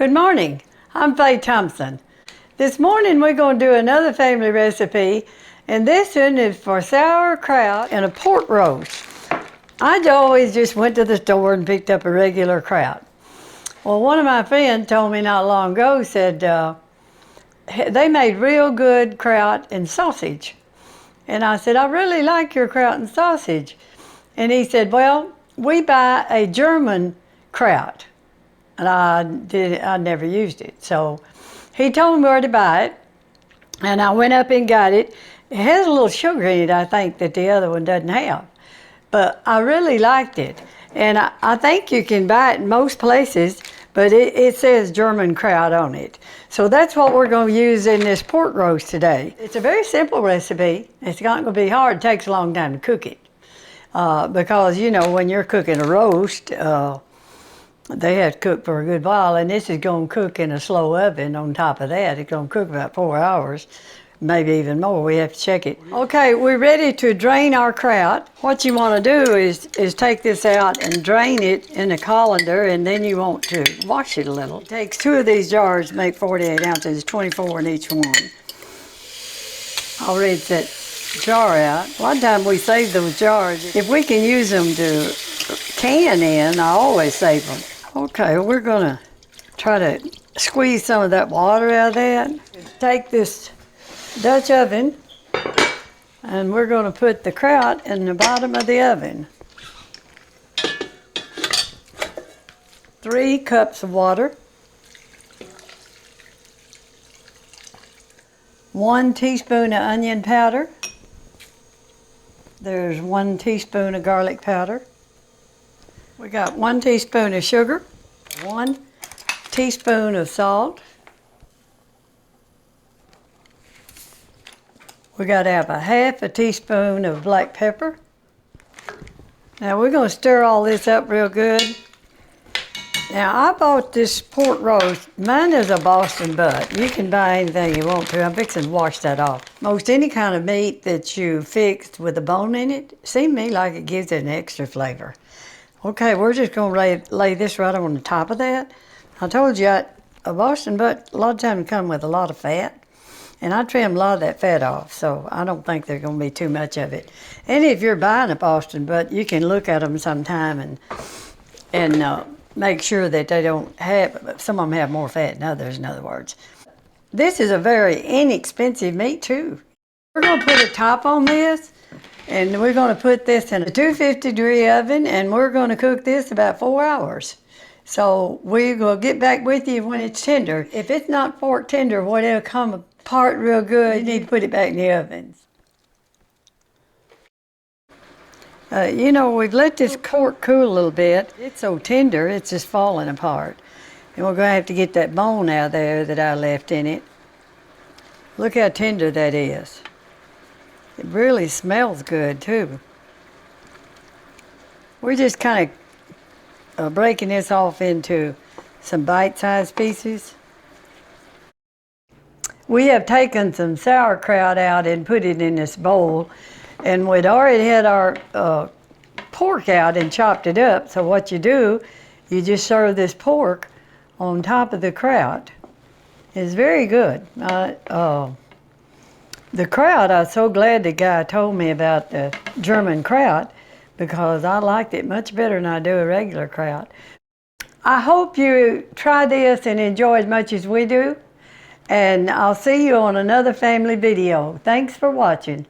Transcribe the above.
Good morning, I'm Faye Thompson. This morning we're going to do another family recipe, and this one is for sauerkraut and a pork roast. I always just went to the store and picked up a regular kraut. Well, one of my friends told me not long ago, said they made real good kraut and sausage. And I said, I really like your kraut and sausage. And he said, well, we buy a German kraut. And I never used it. So he told me where to buy it, and I went up and got it. It has a little sugar in it, I think, that the other one doesn't have. But I really liked it. And I think you can buy it in most places, but it says German kraut on it. So that's what we're going to use in this pork roast today. It's a very simple recipe. It's not going to be hard. It takes a long time to cook it. Because, you know, when you're cooking a roast, they have to cook for a good while, and this is going to cook in a slow oven on top of that. It's going to cook about 4 hours, maybe even more. We have to check it. Okay, we're ready to drain our kraut. What you want to do is take this out and drain it in a colander, and then you want to wash it a little. It takes 2 of these jars to make 48 ounces, 24 in each one. I'll rinse that jar out. A lot of times we save those jars. If we can use them to can in, I always save them. Okay, we're gonna try to squeeze some of that water out of that. Take this Dutch oven, and we're gonna put the kraut in the bottom of the oven. 3 cups of water. 1 teaspoon of onion powder. There's 1 teaspoon of garlic powder. We got 1 teaspoon of sugar, 1 teaspoon of salt. We got to have a 1/2 teaspoon of black pepper. Now we're going to stir all this up real good. Now I bought this pork roast. Mine is a Boston butt. You can buy anything you want to. I'm fixing to wash that off. Most any kind of meat that you fixed with a bone in it, seems to me like it gives it an extra flavor. Okay, we're just going to lay this right on the top of that. I told you, a Boston butt, a lot of times come with a lot of fat. And I trim a lot of that fat off, so I don't think there's going to be too much of it. And if you're buying a Boston butt, you can look at them sometime and make sure that they don't have, some of them have more fat than others, in other words. This is a very inexpensive meat, too. We're going to put a top on this. And we're going to put this in a 250-degree oven, and we're going to cook this about 4 hours. So we will get back with you when it's tender. If it's not pork tender, when it'll come apart real good, you need to put it back in the oven. You know, we've let this pork cool a little bit. It's so tender, it's just falling apart. And we're going to have to get that bone out of there that I left in it. Look how tender that is. It really smells good, too. We're just kind of breaking this off into some bite-sized pieces. We have taken some sauerkraut out and put it in this bowl, and we'd already had our pork out and chopped it up. So what you do, you just serve this pork on top of the kraut. It's very good. The kraut, I was so glad the guy told me about the German kraut, because I liked it much better than I do a regular kraut. I hope you try this and enjoy as much as we do, and I'll see you on another family video. Thanks for watching.